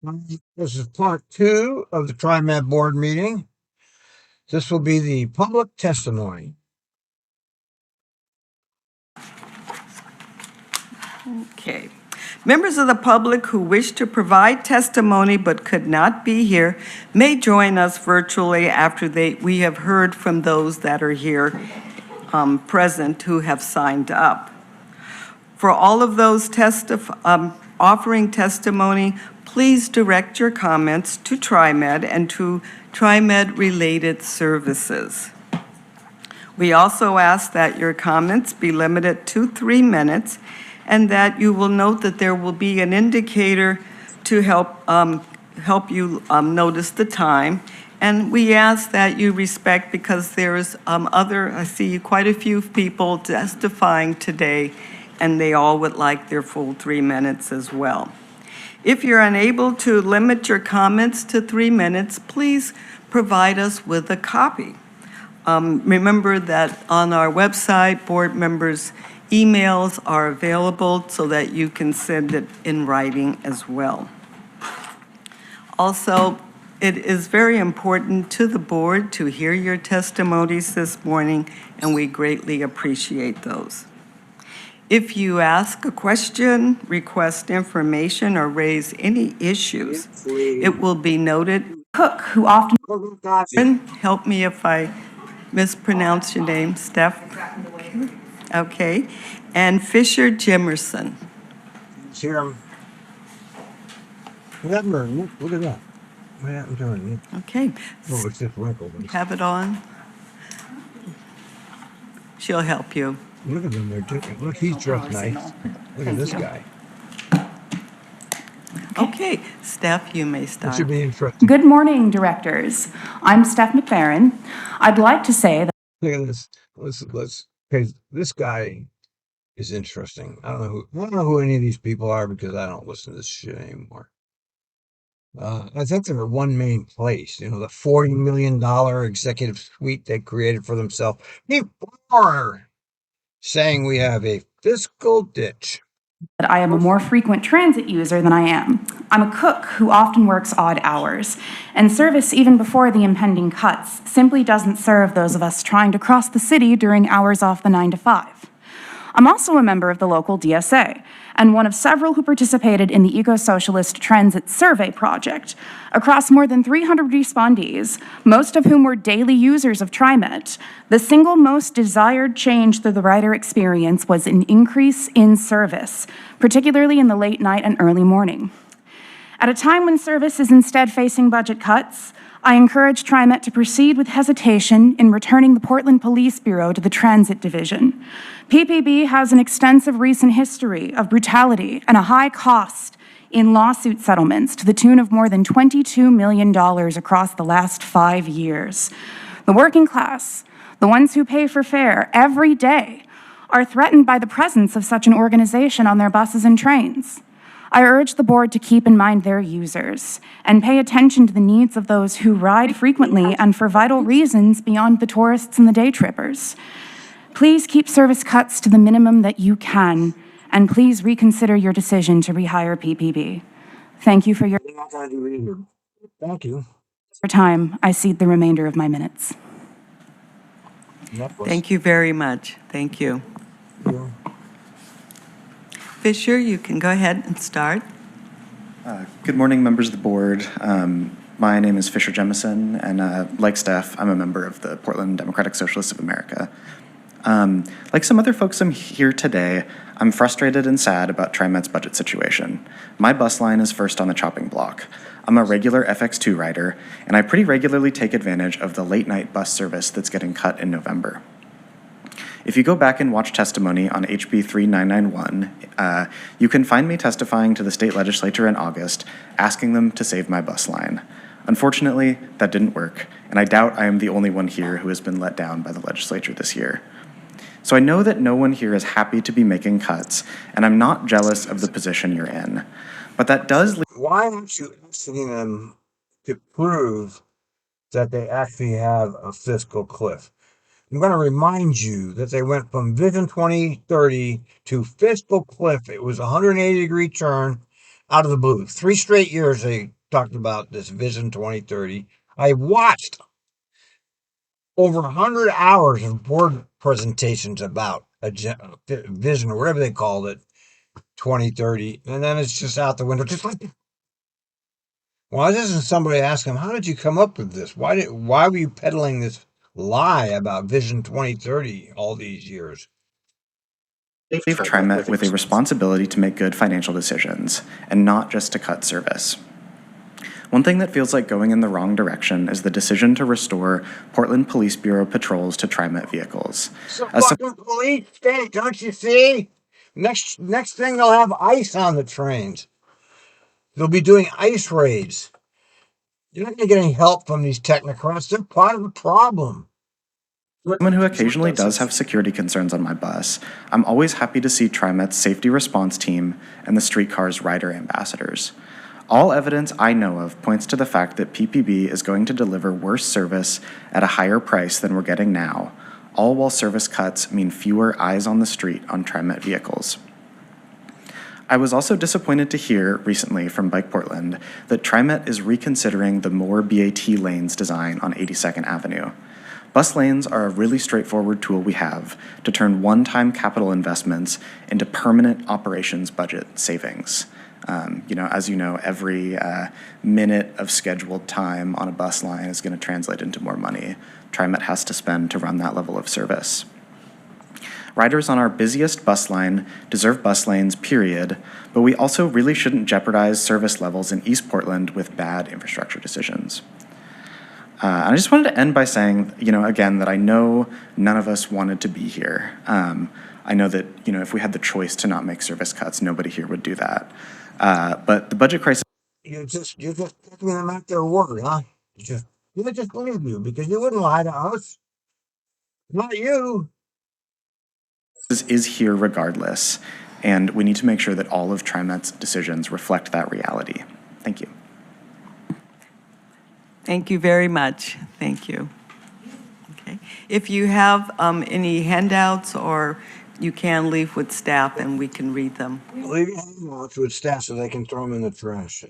This is part two of the TriMet board meeting. This will be the public testimony. Okay. Members of the public who wish to provide testimony but could not be here may join us virtually after we have heard from those that are here present who have signed up. For all of those offering testimony, please direct your comments to TriMet and to TriMet-related services. We also ask that your comments be limited to 3 minutes and that you will note that there will be an indicator to help you notice the time. And we ask that you respect, because there is I see quite a few people testifying today, and they all would like their full 3 minutes as well. If you're unable to limit your comments to 3 minutes, please provide us with a copy. Remember that on our website, board members' emails are available so that you can send it in writing as well. Also, it is very important to the board to hear your testimonies this morning, and we greatly appreciate those. If you ask a question, request information, or raise any issues, it will be noted. Cook, who often help me if I mispronounce your name, Steph. Okay, and Fisher Jimerson. Here. Look at that. What happened to it? Okay. Oh, it's just wrinkled. Have it on. She'll help you. Look at them, they're different. Look, he's dressed nice. Look at this guy. Okay, Steph, you may It start. should be interesting. Good morning, directors. I'm Steph McLaren. I'd like to say that. Look at this. Okay, this guy is interesting. I don't know who any of these people are, because I don't listen to this shit anymore. I think they're one main place, the $40 million executive suite they created for themselves. People are saying we have a fiscal ditch. I am a more frequent transit user than I am. I'm a cook who often works odd hours, and service, even before the impending cuts, simply doesn't serve those of us trying to cross the city during hours off the 9 to 5. I'm also a member of the local DSA, and one of several who participated in the Eco-Socialist Transit Survey project. Across more than 300 respondees, most of whom were daily users of TriMet, the single most desired change through the rider experience was an increase in service, particularly in the late night and early morning. At a time when service is instead facing budget cuts, I encourage TriMet to proceed with hesitation in returning the Portland Police Bureau to the Transit Division. PPB has an extensive recent history of brutality and a high cost in lawsuit settlements to the tune of more than $22 million across the last 5 years. The working class, the ones who pay for fare every day, are threatened by the presence of such an organization on their buses and trains. I urge the board to keep in mind their users and pay attention to the needs of those who ride frequently and for vital reasons beyond the tourists and the day trippers. Please keep service cuts to the minimum that you can, and please reconsider your decision to rehire PPB. Thank you for your Thank you. time. I cede the remainder of my minutes. Thank you very much. Thank you. Fisher, you can go ahead and start. Good morning, members of the board. My name is Fisher Jemison, and like Steph, I'm a member of the Portland Democratic Socialists of America. Like some other folks I'm here today, I'm frustrated and sad about TriMet's budget situation. My bus line is first on the chopping block. I'm a regular FX2 rider, and I pretty regularly take advantage of the late-night bus service that's getting cut in November. If you go back and watch testimony on HB 3991, you can find me testifying to the state legislature in August, asking them to save my bus line. Unfortunately, that didn't work, and I doubt I am the only one here who has been let down by the legislature this year. So I know that no one here is happy to be making cuts, and I'm not jealous of the position you're in. But that does... Why aren't you asking them to prove that they actually have a fiscal cliff? I'm going to remind you that they went from Vision 2030 to fiscal cliff. It was a 180-degree turn. out of the blue. 3 straight years they talked about this Vision 2030. I watched over 100 hours of board presentations about a vision or whatever they called it, 2030, and then it's just out the window. Just like, why doesn't somebody ask him, how did you come up with this? Why were you peddling this lie about Vision 2030 all these years? Leave TriMet with a responsibility to make good financial decisions, and not just to cut service. One thing that feels like going in the wrong direction is the decision to restore Portland Police Bureau patrols to TriMet vehicles. It's a fucking police state, don't you see? Next thing they'll have ice on the trains. They'll be doing ice raids. You're not going to get any help from these technocrats. They're part of the problem. Someone who occasionally does have security concerns on my bus, I'm always happy to see TriMet's safety response team and the streetcar's rider ambassadors. All evidence I know of points to the fact that PPB is going to deliver worse service at a higher price than we're getting now, all while service cuts mean fewer eyes on the street on TriMet vehicles. I was also disappointed to hear recently from Bike Portland that TriMet is reconsidering the more BAT lanes design on 82nd Avenue. Bus lanes are a really straightforward tool we have to turn one-time capital investments into permanent operations budget savings. As you know, every minute of scheduled time on a bus line is going to translate into more money TriMet has to spend to run that level of service. Riders on our busiest bus line deserve bus lanes, period, but we also really shouldn't jeopardize service levels in East Portland with bad infrastructure decisions. And I just wanted to end by saying, again, that I know none of us wanted to be here. I know that, if we had the choice to not make service cuts, nobody here would do that. But the budget crisis. You're just taking them at their word, huh? They just believe you because you wouldn't lie to us. Not you. Is here regardless, and we need to make sure that all of TriMet's decisions reflect that reality. Thank you. Thank you very much. Thank you. Okay. If you have any handouts, or you can leave with staff and we can read them. Leave your handouts with staff so they can throw them in the trash.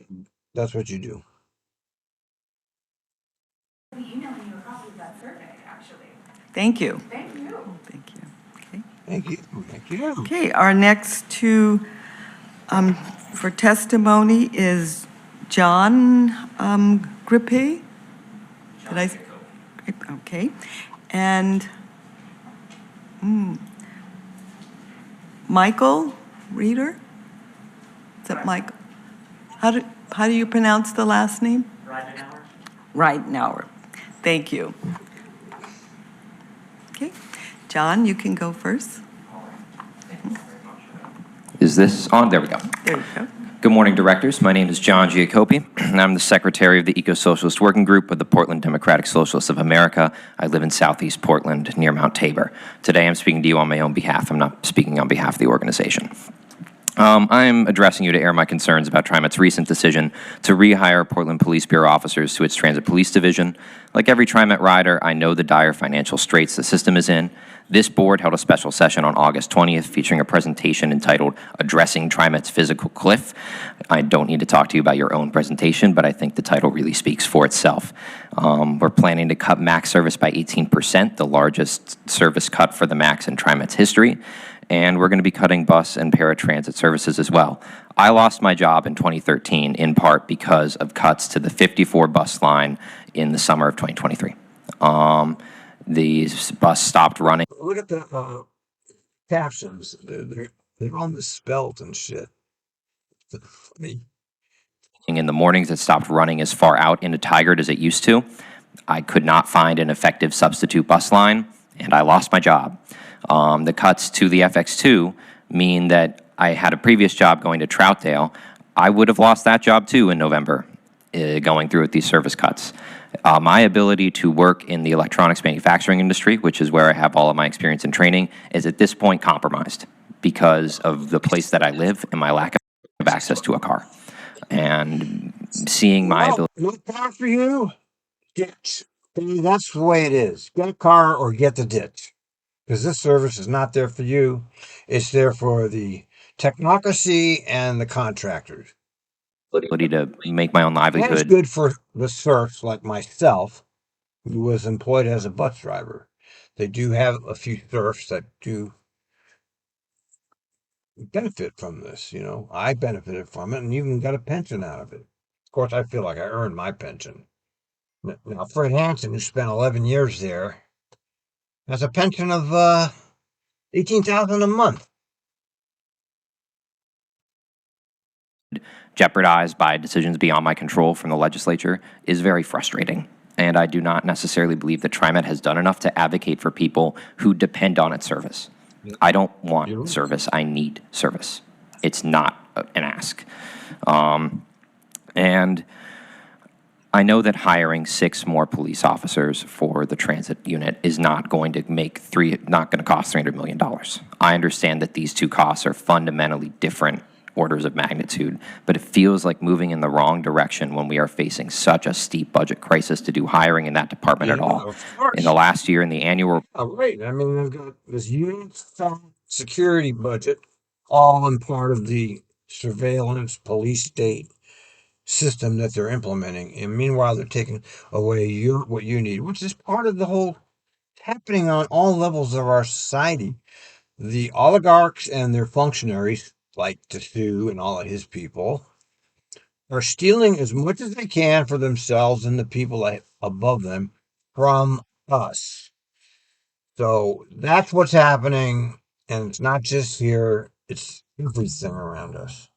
That's what you do. I'll be emailing you a copy of that survey, actually. Thank you. Thank you. Thank you. Okay. Thank you. Thank you. Okay, our next two for testimony is John Grippe. Did I? Okay. And Michael Reeder? Is that Michael? How do you pronounce the last name? Ridenauer. Thank you. Okay. John, you can go first. Is this on? There we go. There you go. Good morning, directors. My name is John Giacoppi, and I'm the secretary of the Eco-Socialist Working Group of the Portland Democratic Socialists of America. I live in southeast Portland near Mount Tabor. Today I'm speaking to you on my own behalf. I'm not speaking on behalf of the organization. I'm addressing you to air my concerns about TriMet's recent decision to rehire Portland Police Bureau officers to its Transit Police Division. Like every TriMet rider, I know the dire financial straits the system is in. This board held a special session on August 20th featuring a presentation entitled Addressing TriMet's Physical Cliff. I don't need to talk to you about your own presentation, but I think the title really speaks for itself. We're planning to cut MAX service by 18%, the largest service cut for the MAX in TriMet's history. And we're going to be cutting bus and paratransit services as well. I lost my job in 2013 in part because of cuts to the 54 bus line in the summer of 2023. The bus stopped running. Look at the captions. They're all misspelled and shit. It's funny. In the mornings, it stopped running as far out into Tigard as it used to. I could not find an effective substitute bus line, and I lost my job. The cuts to the FX2 mean that I had a previous job going to Troutdale. I would have lost that job too in November, going through with these service cuts. My ability to work in the electronics manufacturing industry, which is where I have all of my experience and training, is at this point compromised because of the place that I live and my lack of access to a car. And seeing my ability... No car for you? Ditch. That's the way it is. Get a car or get the ditch. Because this service is not there for you. It's there for the technocracy and the contractors. ability to make my own That is livelihood. good for the serfs like myself, who was employed as a bus driver. They do have a few serfs that do benefit from this. I benefited from it and even got a pension out of it. Of course, I feel like I earned my pension. Now, Fred Hansen, who spent 11 years there, has a pension of 18,000 a month. Jeopardized by decisions beyond my control from the legislature is very frustrating. And I do not necessarily believe that TriMet has done enough to advocate for people who depend on its service. I don't want service. I need service. It's not an ask. And I know that hiring 6 more police officers for the transit unit is not going to cost $300 million. I understand that these two costs are fundamentally different orders of magnitude, but it feels like moving in the wrong direction when we are facing such a steep budget crisis to do hiring in that department at all. In the last year, in the annual Right. I mean, they've got this huge security budget, all in part of the surveillance police state system that they're implementing. And meanwhile, they're taking away what you need, which is part of the whole happening on all levels of our society. The oligarchs and their functionaries, like Sue and all of his people, are stealing as much as they can for themselves and the people above them from us. So that's what's happening. And it's not just here, it's everything around us.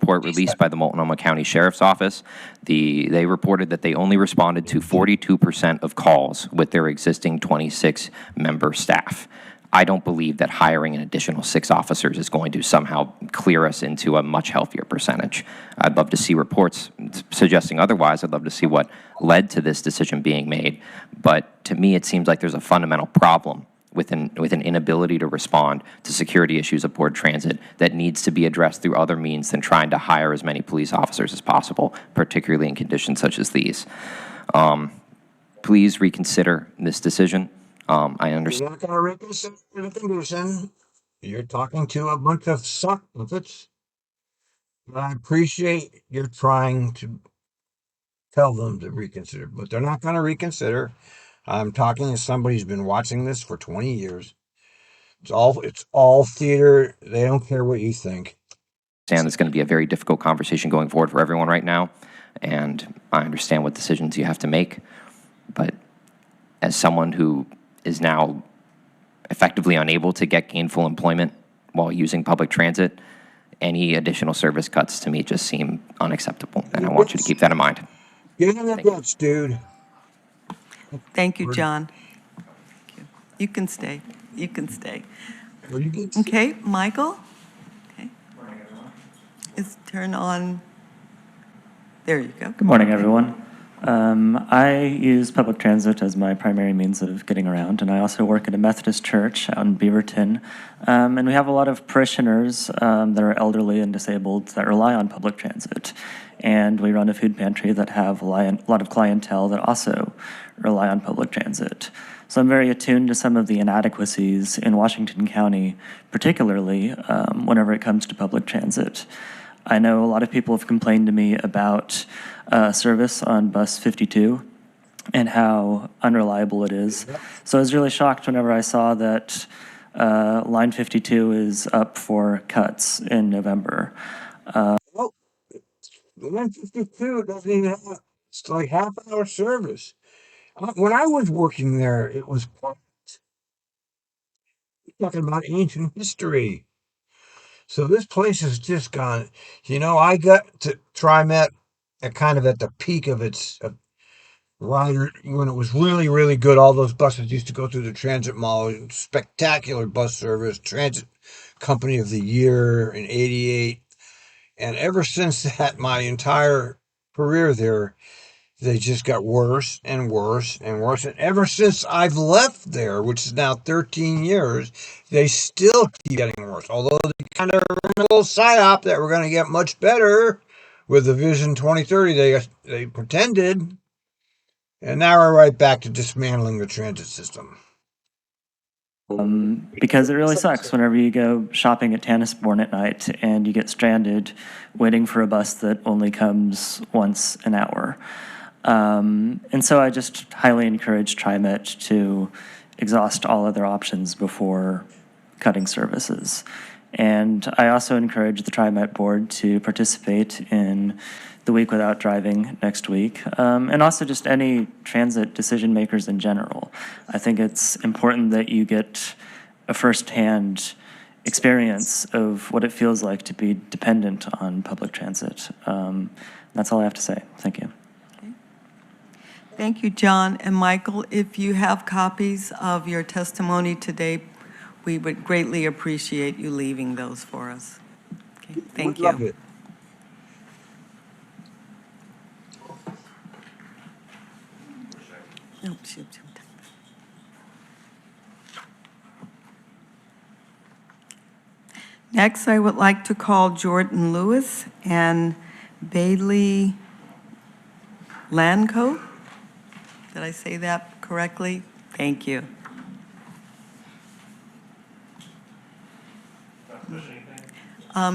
report released by the Multnomah County Sheriff's Office, they reported that they only responded to 42% of calls with their existing 26-member staff. I don't believe that hiring an additional 6 officers is going to somehow clear us into a much healthier percentage. I'd love to see reports suggesting otherwise. I'd love to see what led to this decision being made. But to me, it seems like there's a fundamental problem with an inability to respond to security issues aboard transit that needs to be addressed through other means than trying to hire as many police officers as possible, particularly in conditions such as these. Please reconsider this decision. I understand. You're not going to reconsider the condition. You're talking to a bunch of suck puppets. But I appreciate you're trying to tell them to reconsider, but they're not going to reconsider. I'm talking to somebody who's been watching this for 20 years. It's all theater. They don't care what you think. It's going to be a very difficult conversation going forward for everyone right now, and I understand what decisions you have to make, but as someone who is now effectively unable to get gainful employment while using public transit, any additional service cuts to me just seem unacceptable, and I want you to keep that in mind. Get in the guts, dude. Thank you, John. You can stay. You can stay. Or you get Okay, Michael? Okay. It's turn on. There you go. Good morning, everyone. I use public transit as my primary means of getting around, and I also work at a Methodist church out in Beaverton. And we have a lot of parishioners that are elderly and disabled that rely on public transit. And we run a food pantry that have a lot of clientele that also rely on public transit. So I'm very attuned to some of the inadequacies in Washington County, particularly whenever it comes to public transit. I know a lot of people have complained to me about service on bus 52 and how unreliable it is. So I was really shocked whenever I saw that line 52 is up for cuts in November. Oh, 152 doesn't even have, it's like half-hour service. When I was working there, it was talking about ancient history. So this place has just gone. I got to TriMet at kind of at the peak of its rider when it was really, really good. All those buses used to go through the transit mall. Spectacular bus service, transit company of the year in '88. And ever since that, my entire career there, they just got worse and worse and worse. And ever since I've left there, which is now 13 years, they still keep getting worse. Although they kind of run a little psyop that we're going to get much better with the Vision 2030. They pretended. And now we're right back to dismantling the transit system. Because it really sucks whenever you go shopping at Tannisbourne at night and you get stranded waiting for a bus that only comes once an hour. And so I just highly encourage TriMet to exhaust all other options before cutting services. And I also encourage the TriMet board to participate in the Week Without Driving next week, and also just any transit decision makers in general. I think it's important that you get a firsthand experience of what it feels like to be dependent on public transit. That's all I have to say. Thank you. Thank you, John. And Michael, if you have copies of your testimony today, we would greatly appreciate you leaving those for us. Okay, thank We'd love you. it. Nope, shoot, shoot. Next, I would like to call Jordan Lewis and Bailey Lanco. Did I say that correctly? Thank you.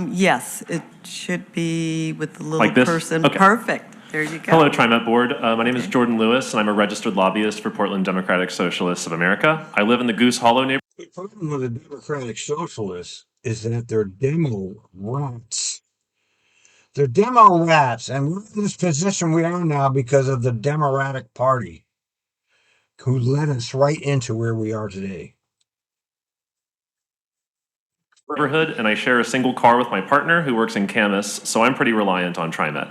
Yes, it should be with the little Like this? person. Okay. Perfect. There you go. Hello, TriMet Board. My name is Jordan Lewis, and I'm a registered lobbyist for Portland Democratic Socialists of America. I live in the Goose Hollow neighborhood. The problem with the Democratic Socialists is that they're demo rats. They're demo rats, and we're in this position we are now because of the Democratic Party, who led us right into where we are today. And I share a single car with my partner who works in Camas, so I'm pretty reliant on TriMet.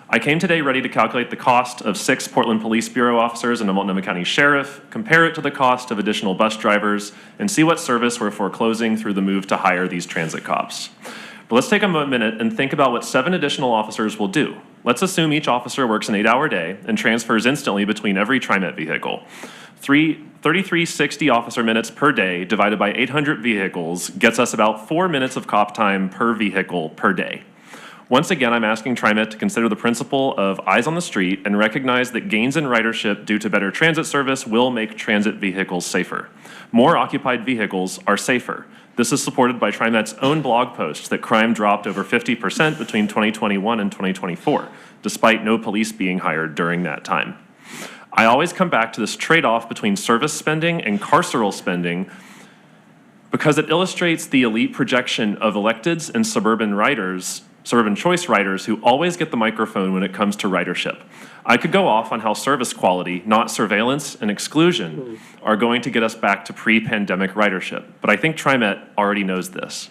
I came today ready to calculate the cost of 6 Portland Police Bureau officers and a Multnomah County Sheriff, compare it to the cost of additional bus drivers, and see what service we're foreclosing through the move to hire these transit cops. But let's take a minute and think about what 7 additional officers will do. Let's assume each officer works an 8-hour day and transfers instantly between every TriMet vehicle. 3,360 officer minutes per day divided by 800 vehicles gets us about 4 minutes of cop time per vehicle per day. Once again, I'm asking TriMet to consider the principle of eyes on the street and recognize that gains in ridership due to better transit service will make transit vehicles safer. More occupied vehicles are safer. This is supported by TriMet's own blog post that crime dropped over 50% between 2021 and 2024, despite no police being hired during that time. I always come back to this trade-off between service spending and carceral spending because it illustrates the elite projection of electeds and suburban choice riders who always get the microphone when it comes to ridership. I could go off on how service quality, not surveillance and exclusion, are going to get us back to pre-pandemic ridership, but I think TriMet already knows this.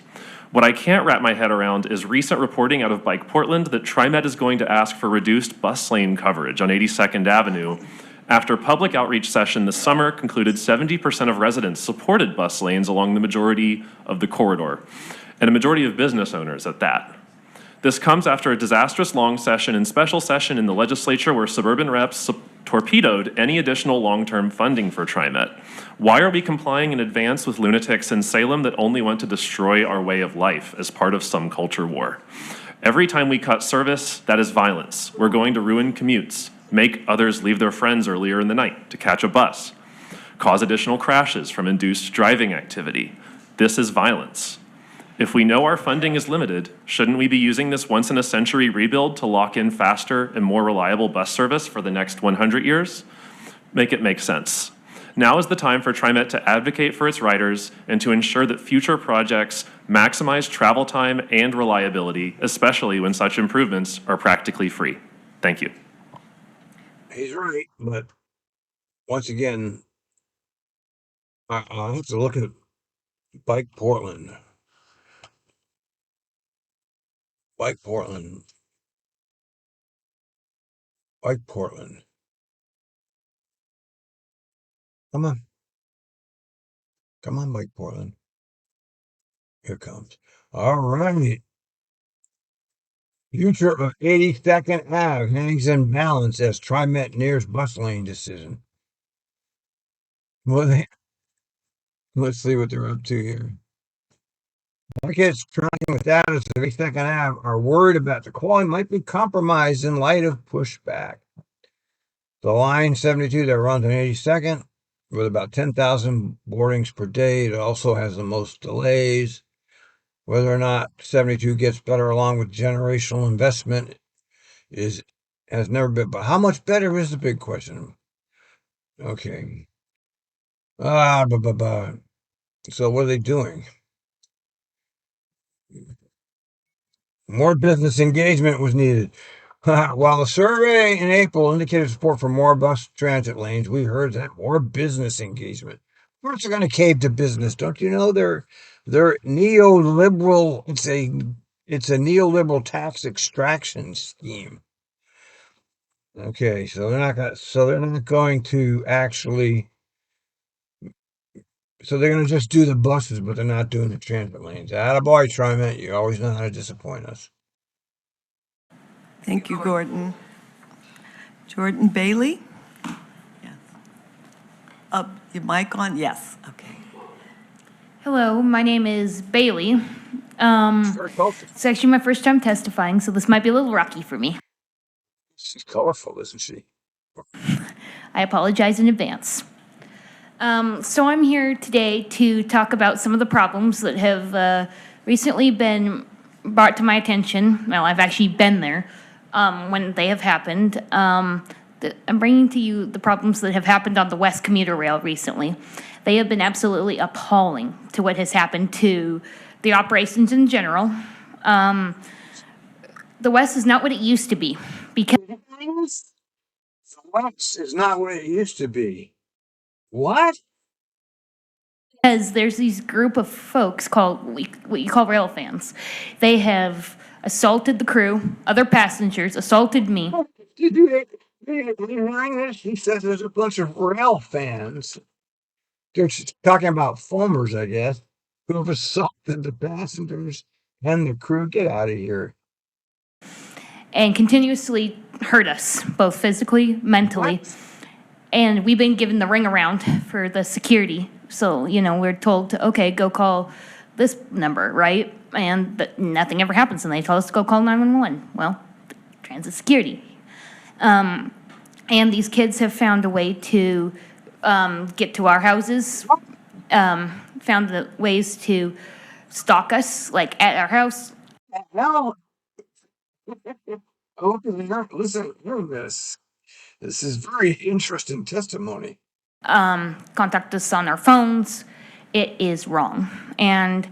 What I can't wrap my head around is recent reporting out of Bike Portland that TriMet is going to ask for reduced bus lane coverage on 82nd Avenue after public outreach session this summer concluded 70% of residents supported bus lanes along the majority of the corridor, and a majority of business owners at that. This comes after a disastrous long session and special session in the legislature where suburban reps torpedoed any additional long-term funding for TriMet. Why are we complying in advance with lunatics in Salem that only want to destroy our way of life as part of some culture war? Every time we cut service, that is violence. We're going to ruin commutes, make others leave their friends earlier in the night to catch a bus, cause additional crashes from induced driving activity. This is violence. If we know our funding is limited, shouldn't we be using this once-in-a-century rebuild to lock in faster and more reliable bus service for the next 100 years? Make it make sense. Now is the time for TriMet to advocate for its riders and to ensure that future projects maximize travel time and reliability, especially when such improvements are practically free. Thank you. He's right, but once again, I'll have to look at Bike Portland. Bike Portland. Bike Portland. Come on. Come on, Bike Portland. Here it comes. All right. Future of 82nd Ave hangs in balance as TriMet nears bus lane decision. Well, let's see what they're up to here. Markets trying with that as the 82nd Ave are worried about the quality might be compromised in light of pushback. The line 72 that runs on 82nd with about 10,000 boardings per day. It also has the most delays. Whether or not 72 gets better along with generational investment has never been. But how much better is the big question? Okay. So what are they doing? More business engagement was needed. While the survey in April indicated support for more bus transit lanes, we heard that more business engagement. Of course, they're going to cave to business. Don't you know they're neoliberal? It's a neoliberal tax extraction scheme. Okay, so they're not going to actually. So they're going to just do the buses, but they're not doing the transit lanes. Attaboy, TriMet. You always know how to disappoint us. Thank you, Gordon. Jordan Bailey? Yes. Your mic on? Yes, okay. Hello, my name is Bailey. Very colorful. It's actually my first time testifying, so this might be a little rocky for me. She's colorful, isn't she? I apologize in advance. So I'm here today to talk about some of the problems that have recently been brought to my attention. Well, I've actually been there when they have happened. I'm bringing to you the problems that have happened on the West Commuter Rail recently. They have been absolutely appalling to what has happened to the operations in general. The West is not what it used to be because The West is not what it used to be. What? there's these group of folks called what you call rail fans. They have assaulted the crew, other passengers, assaulted me. Did you hearing this? He says there's a bunch of rail fans. They're talking about foamers, I guess, who have assaulted the passengers and the crew. Get out of here. And continuously hurt us, both physically, mentally. What? And we've been given the ring around for the security. So, we're told to, okay, go call this number, right? And nothing ever happens. And they tell us to go call 911. Well, transit security. And these kids have found a way to get to our houses, found the ways to stalk us, like at our house. No. Oh, listen, hear this. This is very interesting testimony. Contact us on our phones. It is wrong. And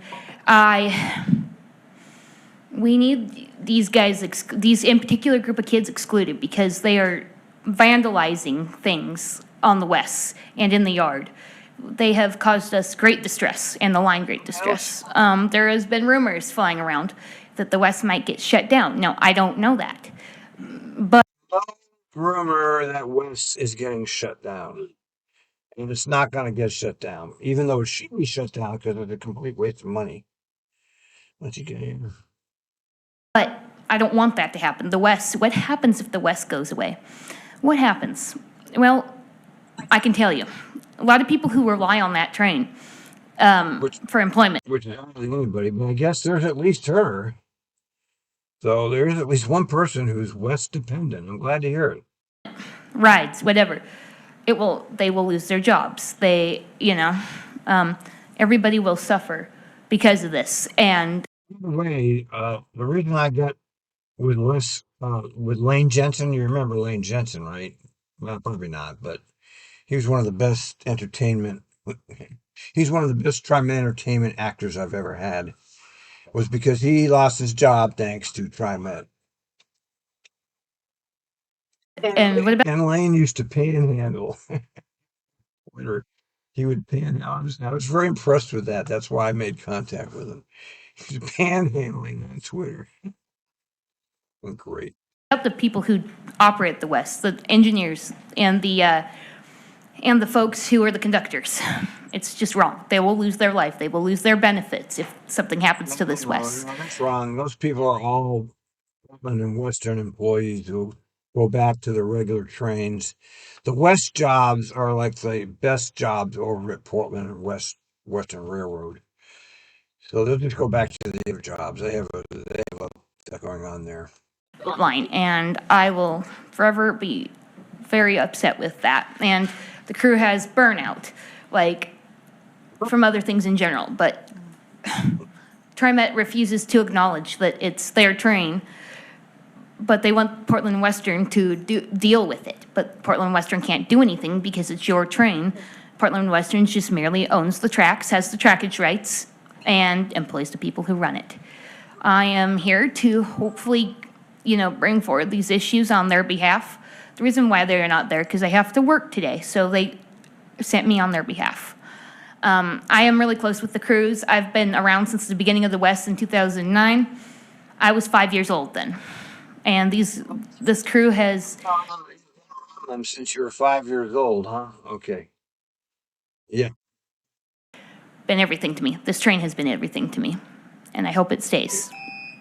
we need these guys, these in particular group of kids excluded because they are vandalizing things on the West and in the yard. They have caused us great distress and the line great distress. There has been rumors flying around that the West might get shut down. No, I don't know that. But Rumor that West is getting shut down. And it's not going to get shut down, even though it should be shut down because it's a complete waste of money. What you getting? But I don't want that to happen. The West, what happens if the West goes away? What happens? Well, I can tell you. A lot of people who rely on that train for employment. Which is hardly anybody, but I guess there's at least her. So there's at least one person who's West dependent. I'm glad to hear it. Rides, whatever. They will lose their jobs. Everybody will suffer because of this. And by the way, the reason I got with Lane Jensen, you remember Lane Jensen, right? Well, probably not, but he was one of the best he's one of the best TriMet entertainment actors I've ever had. Was because he lost his job thanks to TriMet. And what about And Lane used to panhandle. He would panhandle. I was very impressed with that. That's why I made contact with him. He's panhandling on Twitter. Great. the people who operate the West, the engineers and the folks who are the conductors? It's just wrong. They will lose their life. They will lose their benefits if something happens to this West. No, that's wrong. Those people are all Portland and Western employees who go back to the regular trains. The West jobs are like the best jobs over at Portland and Western Railroad. So they'll just go back to the other jobs. They have a stuff going on there. Line, and I will forever be very upset with that. And The crew has burnout, like from other things in general, but TriMet refuses to acknowledge that it's their train, but they want Portland Western to deal with it. But Portland Western can't do anything because it's your train. Portland Western just merely owns the tracks, has the trackage rights, and employs the people who run it. I am here to hopefully, bring forward these issues on their behalf. The reason why they're not there, because I have to work today, so they sent me on their behalf. I am really close with the crews. I've been around since the beginning of the West in 2009. I was 5 years old then. And this crew has... Since you were 5 years old, huh? Okay. Yeah. Been everything to me. This train has been everything to me. And I hope it stays.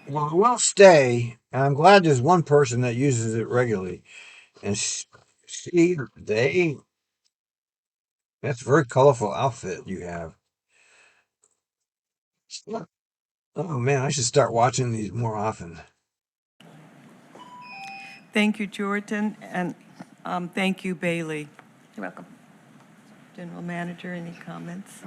Well, it will stay. And I'm glad there's one person that uses it regularly. And see, that's a very colorful outfit you have. Oh man, I should start watching these more often. Thank you, Jordan, and thank you, Bailey. You're welcome. General Manager, any comments?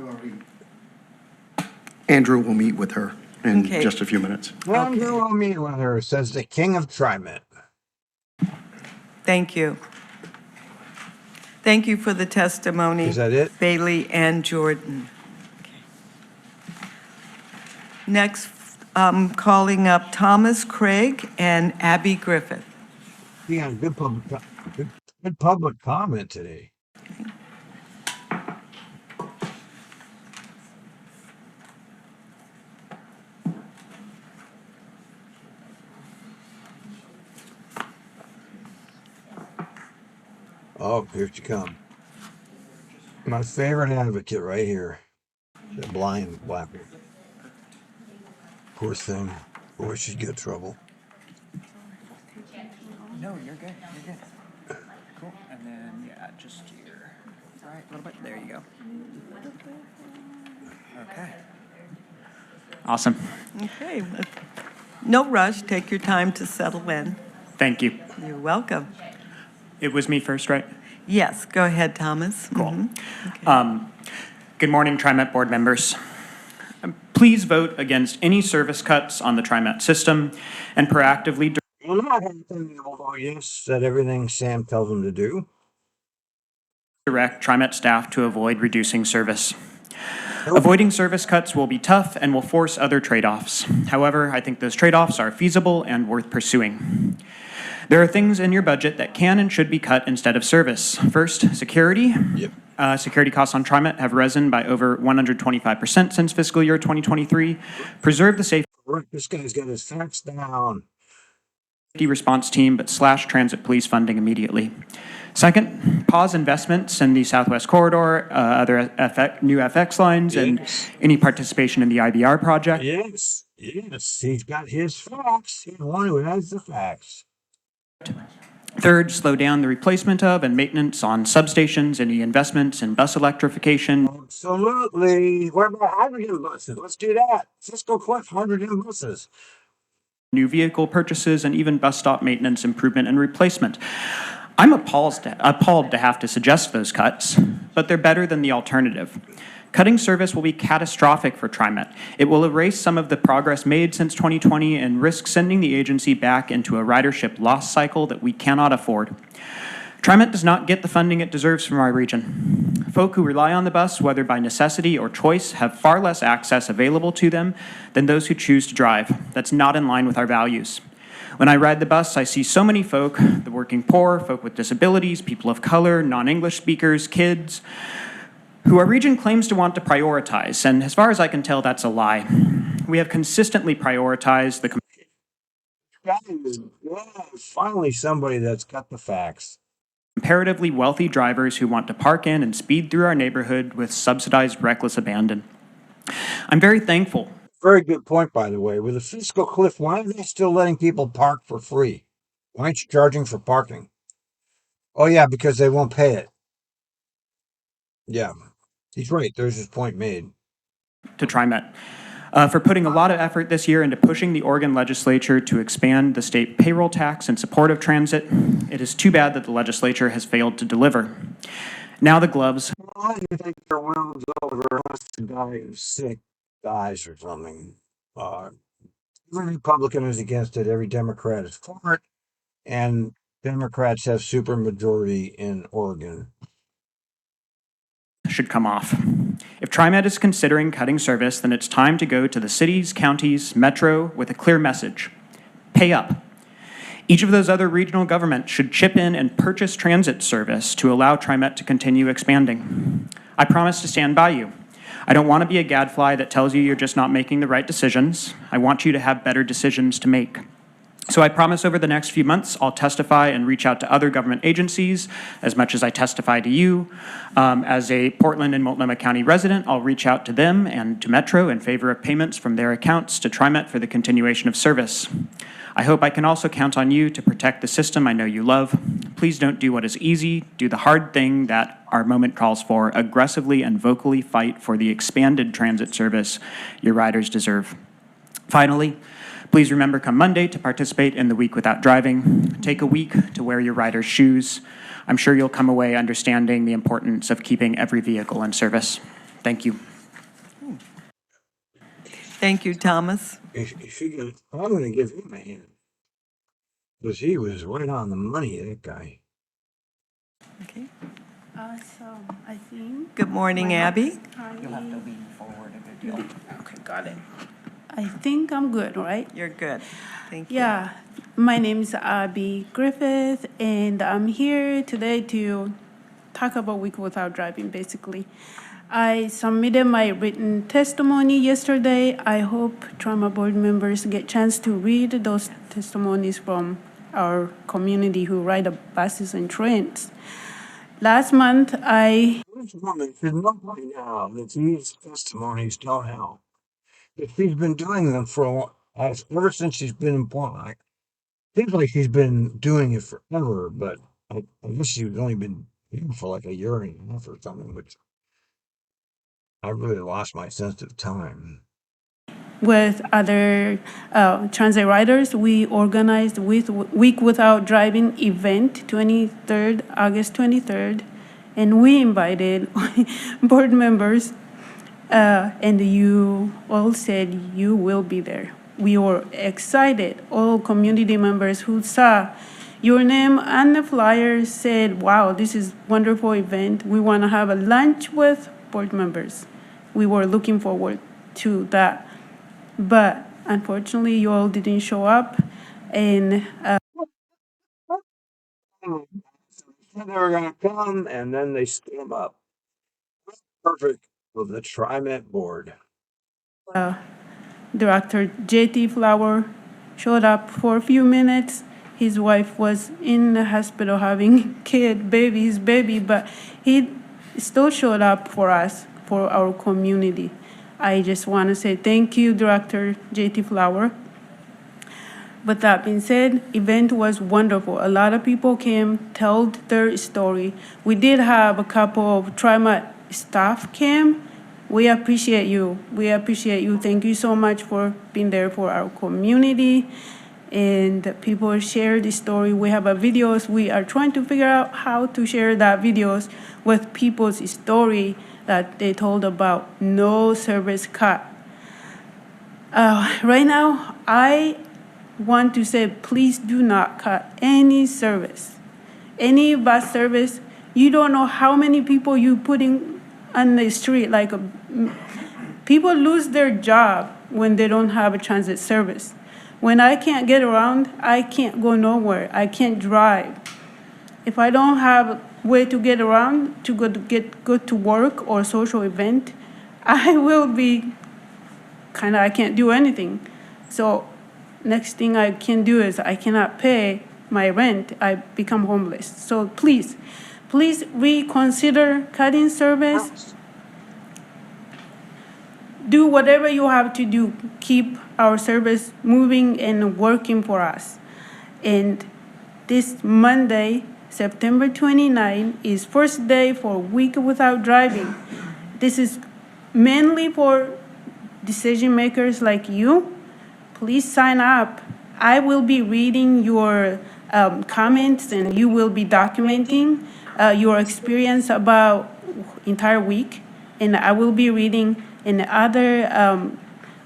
Andrew will meet with her in Okay. just a few minutes. Well, you will meet with her, says the king of TriMet. Thank you. Thank you for the testimony. Is that it? Bailey and Jordan. Okay. Next, calling up Thomas Craig and Abby Griffith. You got a good public comment today. Oh, here you come. My favorite advocate right here. The blind black one. Poor thing. Boy, she'd get trouble. No, you're good. You're good. Cool. And then, yeah, just your right, a little bit. There you go. Okay. Awesome. Okay. No rush. Take your time to settle in. Thank you. You're welcome. It was me first, right? Yes, go ahead, Thomas. Cool. Okay. Good morning, TriMet board members. Please vote against any service cuts on the TriMet system and proactively Well, not happening, although yes, said everything Sam tells him to do. direct TriMet staff to avoid reducing service. Avoiding service cuts will be tough and will force other trade-offs. However, I think those trade-offs are feasible and worth pursuing. There are things in your budget that can and should be cut instead of service. First, security. Yep. Security costs on TriMet have risen by over 125% since fiscal year 2023. Preserve the safety This guy's got his facts down. response team, but slash transit police funding immediately. Second, pause investments in the Southwest Corridor, other new FX lines, Yes. and any participation in the IBR project. Yes, he's got his facts. He's the one who has the facts. Third, slow down the replacement of and maintenance on substations, any investments in bus electrification. Absolutely. What about hydrogen buses? Let's do that. Cisco Cliff hydrogen buses. New vehicle purchases, and even bus stop maintenance, improvement, and replacement. I'm appalled to have to suggest those cuts, but they're better than the alternative. Cutting service will be catastrophic for TriMet. It will erase some of the progress made since 2020 and risk sending the agency back into a ridership loss cycle that we cannot afford. TriMet does not get the funding it deserves from our region. Folk who rely on the bus, whether by necessity or choice, have far less access available to them than those who choose to drive. That's not in line with our values. When I ride the bus, I see so many folk, the working poor, folk with disabilities, people of color, non-English speakers, kids, who our region claims to want to prioritize, and as far as I can tell, that's a lie. We have consistently prioritized the... Finally somebody that's got the facts. comparatively wealthy drivers who want to park in and speed through our neighborhood with subsidized reckless abandon. I'm very thankful. Very good point, by the way. With the Cisco Cliff, why are they still letting people park for free? Why aren't you charging for parking? Oh, yeah, because they won't pay it. Yeah, he's right. There's his point made. To TriMet for putting a lot of effort this year into pushing the Oregon legislature to expand the state payroll tax in support of transit. It is too bad that the legislature has failed to deliver. Now the gloves. Why do you think they're willing to over unless the guy who's sick dies or something? Every Republican is against it. Every Democrat is for it, and Democrats have supermajority in Oregon. Should come off. If TriMet is considering cutting service, then it's time to go to the cities, counties, metro with a clear message. Pay up. Each of those other regional governments should chip in and purchase transit service to allow TriMet to continue expanding. I promise to stand by you. I don't want to be a gadfly that tells you you're just not making the right decisions. I want you to have better decisions to make. So I promise over the next few months, I'll testify and reach out to other government agencies as much as I testify to you. As a Portland and Multnomah County resident, I'll reach out to them and to Metro in favor of payments from their accounts to TriMet for the continuation of service. I hope I can also count on you to protect the system I know you love. Please don't do what is easy. Do the hard thing that our moment calls for. Aggressively and vocally fight for the expanded transit service your riders deserve. Finally, please remember come Monday to participate in the Week Without Driving. Take a week to wear your rider's shoes. I'm sure you'll come away understanding the importance of keeping every vehicle in service. Thank you. Thank you, Thomas. I'm going to give him a hand. Because he was right on the money, that guy. Okay. So I think. Good morning, Abby. You'll have to lean forward a good deal. Okay, got it. I think I'm good, right? You're good. Thank you. Yeah, my name is Abby Griffith, and I'm here today to talk about Week Without Driving, basically. I submitted my written testimony yesterday. I hope TRIMET board members get a chance to read those testimonies from our community who ride the buses and trains. Last month, This woman should know by now that these testimonies don't help. But she's been doing them for ever since she's been in Portland. Seems like she's been doing it forever, but I guess she's only been here for like a year and a half or something, which I really lost my sense of time. with other transit riders, we organized with Week Without Driving event, August 23rd, and we invited board members, and you all said you will be there. We were excited. All community members who saw your name on the flyer said, wow, this is a wonderful event. We want to have a lunch with board members. We were looking forward to that. But unfortunately, you all didn't show up, and They were going to come, and then they stood up. Perfect for the TriMet board. Director J.T. Flower showed up for a few minutes. His wife was in the hospital having his baby, but he still showed up for us, for our community. I just want to say thank you, Director J.T. Flower. But that being said, event was wonderful. A lot of people came, told their story. We did have a couple of TriMet staff came. We appreciate you. We appreciate you. Thank you so much for being there for our community. And people share the story. We have a videos. We are trying to figure out how to share that videos with people's story that they told about no service cut. Right now, I want to say, please do not cut any service, any bus service. You don't know how many people you putting on the street. Like people lose their job when they don't have a transit service. When I can't get around, I can't go nowhere. I can't drive. If I don't have a way to get around, to go to work or social event, I will be I can't do anything. So next thing I can do is I cannot pay my rent. I become homeless. So please reconsider cutting service. Do whatever you have to do. Keep our service moving and working for us. And this Monday, September 29, is first day for Week Without Driving. This is mainly for decision makers like you. Please sign up. I will be reading your comments and you will be documenting. your experience about entire week, and I will be reading in other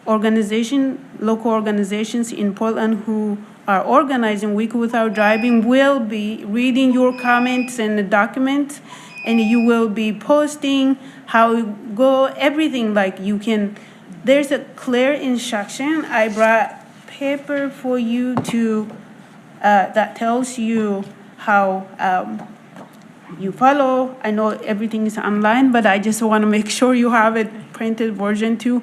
local organizations in Portland who are organizing Week Without Driving will be reading your comments and the documents, and you will be posting how it go, everything, like you can, there's a clear instruction. I brought paper for you to, that tells you how you follow. I know everything is online, but I just want to make sure you have it printed version too.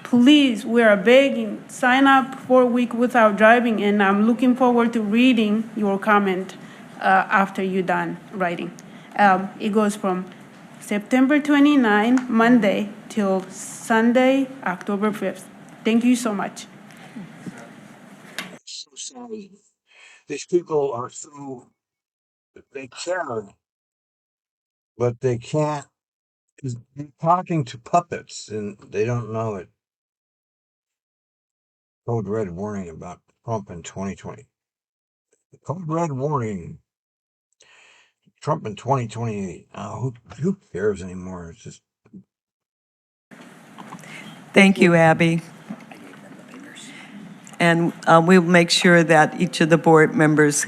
Please, we are begging, sign up for Week Without Driving, and I'm looking forward to reading your comment after you're done writing. It goes from September 29, Monday, till Sunday, October 5th. Thank you so much. So sorry. These people are so, they care, but they can't. They're talking to puppets and they don't know it. Code red warning about Trump in 2020. Code red warning. Trump in 2028. Oh, who cares anymore? It's just. Thank you, Abby. And we'll make sure that each of the board members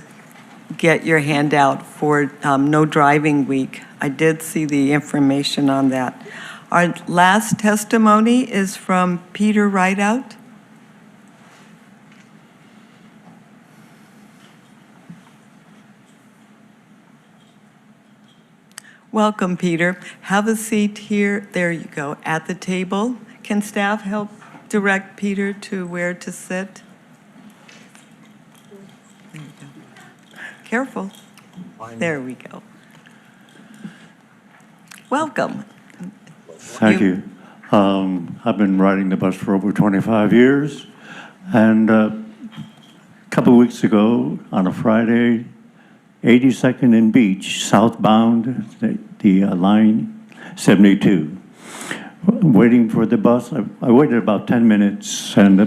get your handout for No Driving Week. I did see the information on that. Our last testimony is from Peter Rideout. Welcome, Peter. Have a seat here. There you go, at the table. Can staff help direct Peter to where to sit? There you go. Careful. There we go. Welcome. Thank you. I've been riding the bus for over 25 years, and a couple of weeks ago on a Friday, 82nd and Beach, southbound, the line 72. Waiting for the bus, I waited about 10 minutes, and the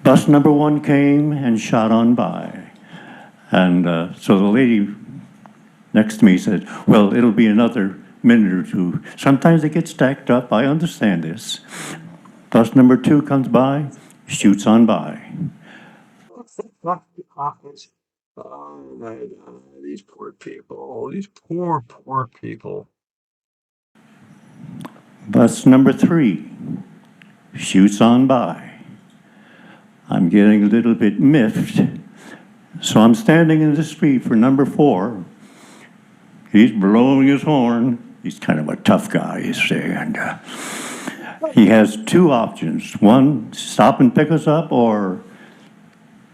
bus number 1 came and shot on by. And so the lady next to me said, well, it'll be another minute or two. Sometimes they get stacked up, I understand this. Bus number 2 comes by, shoots on by. Oh my God, these poor people, these poor people. Bus number 3 shoots on by. I'm getting a little bit miffed, so I'm standing in the street for number 4. He's blowing his horn. He's kind of a tough guy, you see, and he has 2 options. One, stop and pick us up, or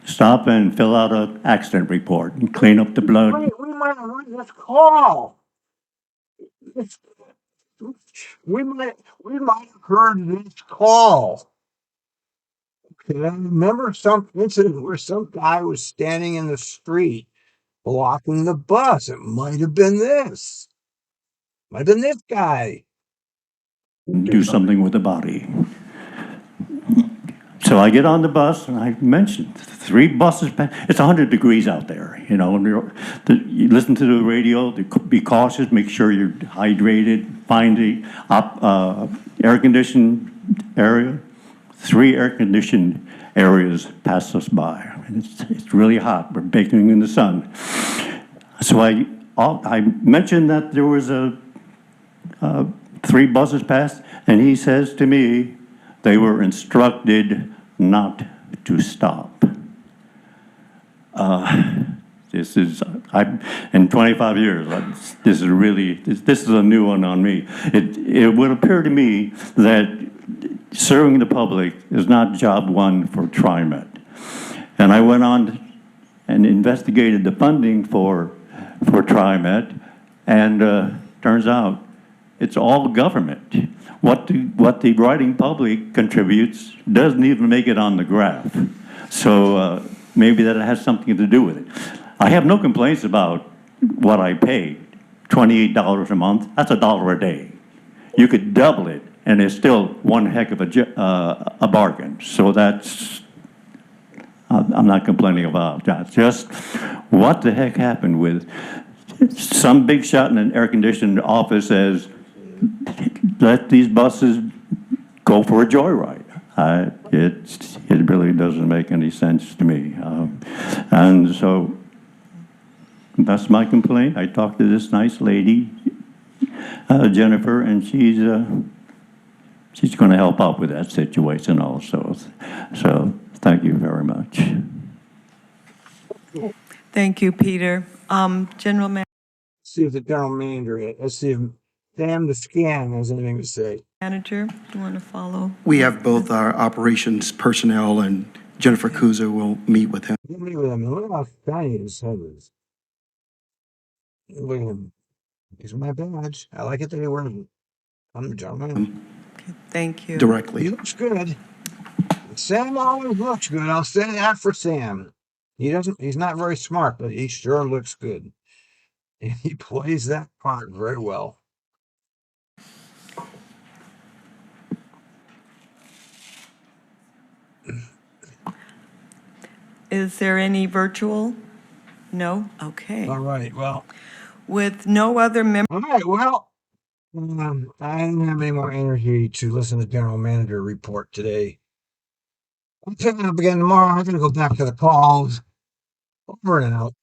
stop and fill out an accident report and clean up the blood. We might have heard this call. We might have heard this call. Okay, I remember some incident where some guy was standing in the street blocking the bus. It might have been this. Might have been this guy. Do something with the body. So I get on the bus, and I mentioned 3 buses. It's 100 degrees out there, you know. You listen to the radio. Be cautious. Make sure you're hydrated. Find the air-conditioned area. 3 air-conditioned areas pass us by. And it's really hot. We're baking in the sun. So I mentioned that there was 3 buses passed, and he says to me, they were instructed not to stop. This is, in 25 years, this is a new one on me. It would appear to me that serving the public is not job 1 for TRIMET. And I went on and investigated the funding for TRIMET, and turns out it's all government. What the writing public contributes doesn't even make it on the graph. So maybe that has something to do with it. I have no complaints about what I paid, $28 a month. That's $1 a day. You could double it, and it's still one heck of a bargain. So that's, I'm not complaining about that. Just what the heck happened with some big shot in an air-conditioned office says, let these buses go for a joyride. It really doesn't make any sense to me. And so that's my complaint. I talked to this nice lady, Jennifer, and she's going to help out with that situation also. So thank you very much. Thank you, Peter. General See if the general manager, let's see if Sam the Scan has anything to say. Manager, do you want to follow? We have both our operations personnel and Jennifer Kuza will meet with him. We'll meet with him. And look how shiny his head is. Look at him. He's my badge. I like it that he wears it. I'm the gentleman. Thank you. Directly. He looks good. Sam always looks good. I'll say that for Sam. He's not very smart, but he sure looks good. And he plays that part very well. Is there any virtual? No? Okay. All right. Well. With no other members. All right. Well, I don't have any more energy to listen to the general manager report today. I'm picking up again tomorrow. I'm going to go back to the calls. Over and out.